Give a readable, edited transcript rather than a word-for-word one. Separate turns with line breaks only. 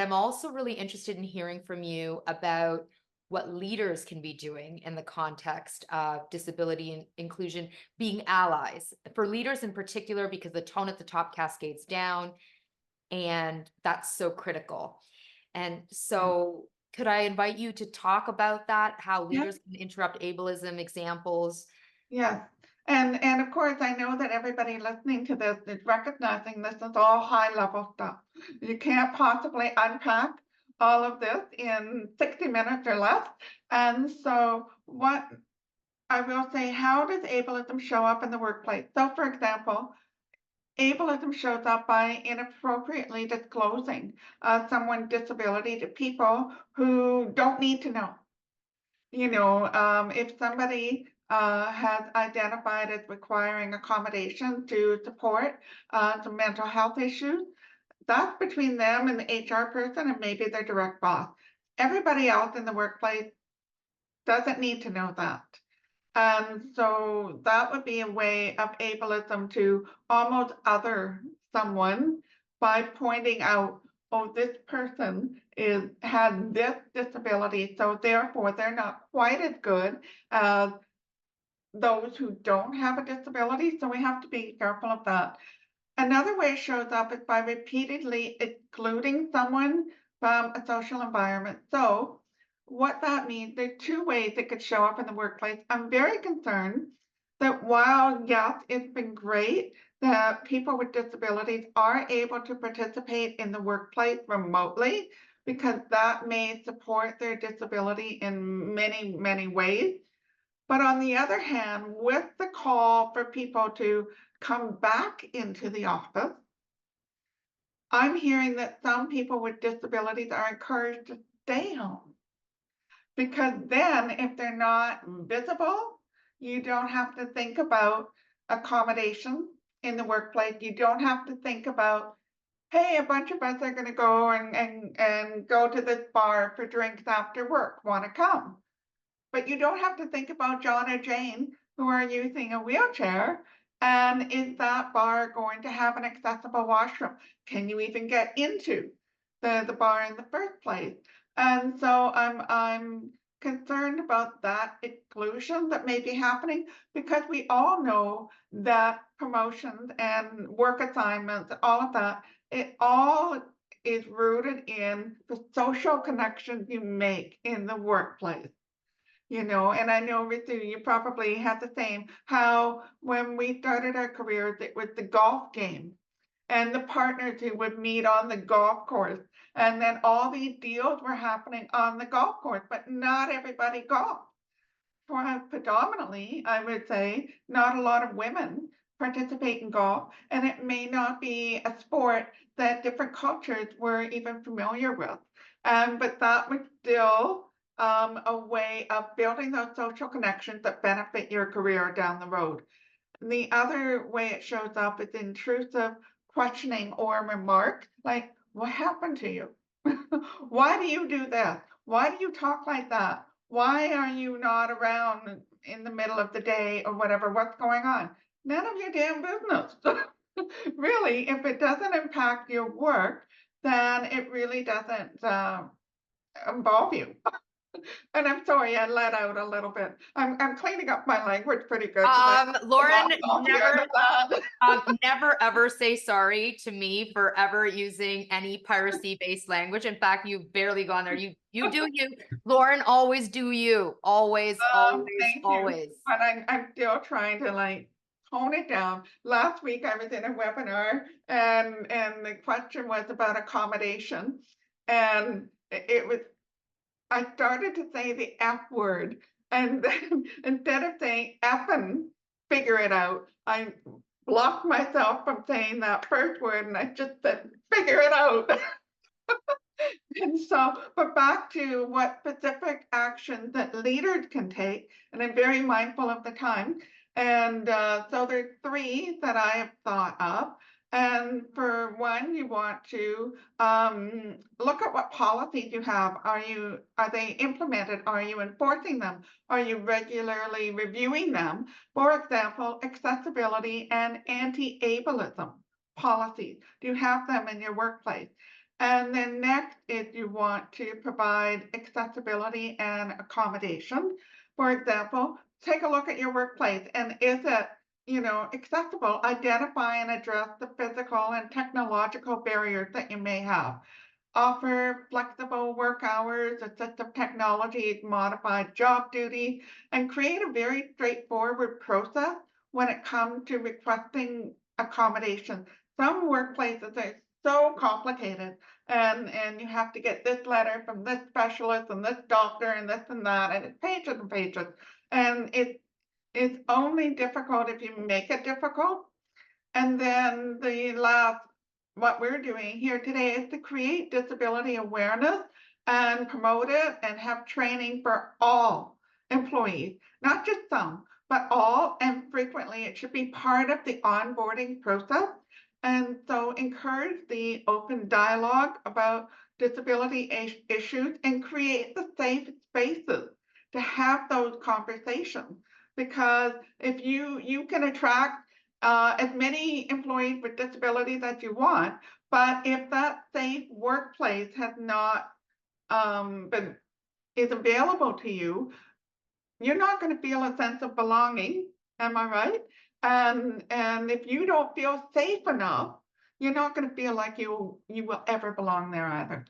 I'm also really interested in hearing from you about what leaders can be doing in the context of disability and inclusion, being allies for leaders in particular, because the tone at the top cascades down, and that's so critical. And so, could I invite you to talk about that, how
Yeah.
leaders can interrupt ableism examples?
Yes. And of course, I know that everybody listening to this is recognizing this is all high level stuff. You can't possibly unpack all of this in 60 minutes or less. And so, what I will say, how does ableism show up in the workplace? So, for example, ableism shows up by inappropriately disclosing someone's disability to people who don't need to know. If somebody has identified as requiring accommodation to support some mental health issues, that's between them and the HR person and maybe their direct boss. Everybody else in the workplace doesn't need to know that. And so that would be a way of ableism to almost other someone by pointing out, oh, this person has this disability, so therefore they're not quite as good as those who don't have a disability. So we have to be careful of that. Another way it shows up is by repeatedly excluding someone from a social environment. So what that means, there are two ways it could show up in the workplace. I'm very concerned that while, yes, it's been great that people with disabilities are able to participate in the workplace remotely, because that may support their disability in many, many ways. But on the other hand, with the call for people to come back into the office, I'm hearing that some people with disabilities are encouraged to stay home, because then if they're not visible, you don't have to think about accommodation in the workplace. You don't have to think about, hey, a bunch of us are going to go and go to this bar for drinks after work. Want to come? But you don't have to think about John or Jane who are using a wheelchair. And is that bar going to have an accessible washroom? Can you even get into the bar in the first place? And so I'm concerned about that exclusion that may be happening, because we all know that promotions and work assignments, all of that, it all is rooted in the social connections you make in the workplace. And I know, Ritu, you probably had the same, how when we started our careers, it was the golf game and the partners who would meet on the golf course. And then all these deals were happening on the golf course, but not everybody golfed. For predominantly, I would say, not a lot of women participate in golf, and it may not be a sport that different cultures were even familiar with. But that was still a way of building those social connections that benefit your career down the road. The other way it shows up is intrusive questioning or remarks like, what happened to you? Why do you do that? Why do you talk like that? Why are you not around in the middle of the day or whatever? What's going on? None of your damn business. Really, if it doesn't impact your work, then it really doesn't involve you. And I'm sorry, I let out a little bit. I'm cleaning up my language pretty good tonight.
Lauren, never,
That.
never ever say sorry to me for ever using any piracy-based language. In fact, you've barely gone there. You do you, Lauren. Always do you. Always, always,
Thank you.
always.
But I'm still trying to like tone it down. Last week I was in a webinar and the question was about accommodation. And it was, I started to say the F word. And then instead of saying effing, figure it out, I blocked myself from saying that first word and I just said, figure it out. And so, but back to what specific actions that leaders can take, and I'm very mindful of the time. And so there's three that I have thought of. And for one, you want to look at what policies you have. Are they implemented? Are you enforcing them? Are you regularly reviewing them? For example, accessibility and anti-ableism policies. Do you have them in your workplace? And then next is you want to provide accessibility and accommodation. For example, take a look at your workplace and is it, accessible? Identify and address the physical and technological barriers that you may have. Offer flexible work hours, assistive technology, modified job duty, and create a very straightforward process when it comes to requesting accommodation. Some workplaces are so complicated, and you have to get this letter from this specialist and this doctor and this and that, and it's pages and pages. And it's only difficult if you make it difficult. And then what we're doing here today is to create disability awareness and promote it and have training for all employees, not just some, but all. And frequently it should be part of the onboarding process. And so encourage the open dialogue about disability issues and create the safe spaces to have those conversations. Because if you can attract as many employees with disabilities as you want, but if that safe workplace has not is available to you, you're not going to feel a sense of belonging. Am I right? And if you don't feel safe enough, you're not going to feel like you will ever belong there either.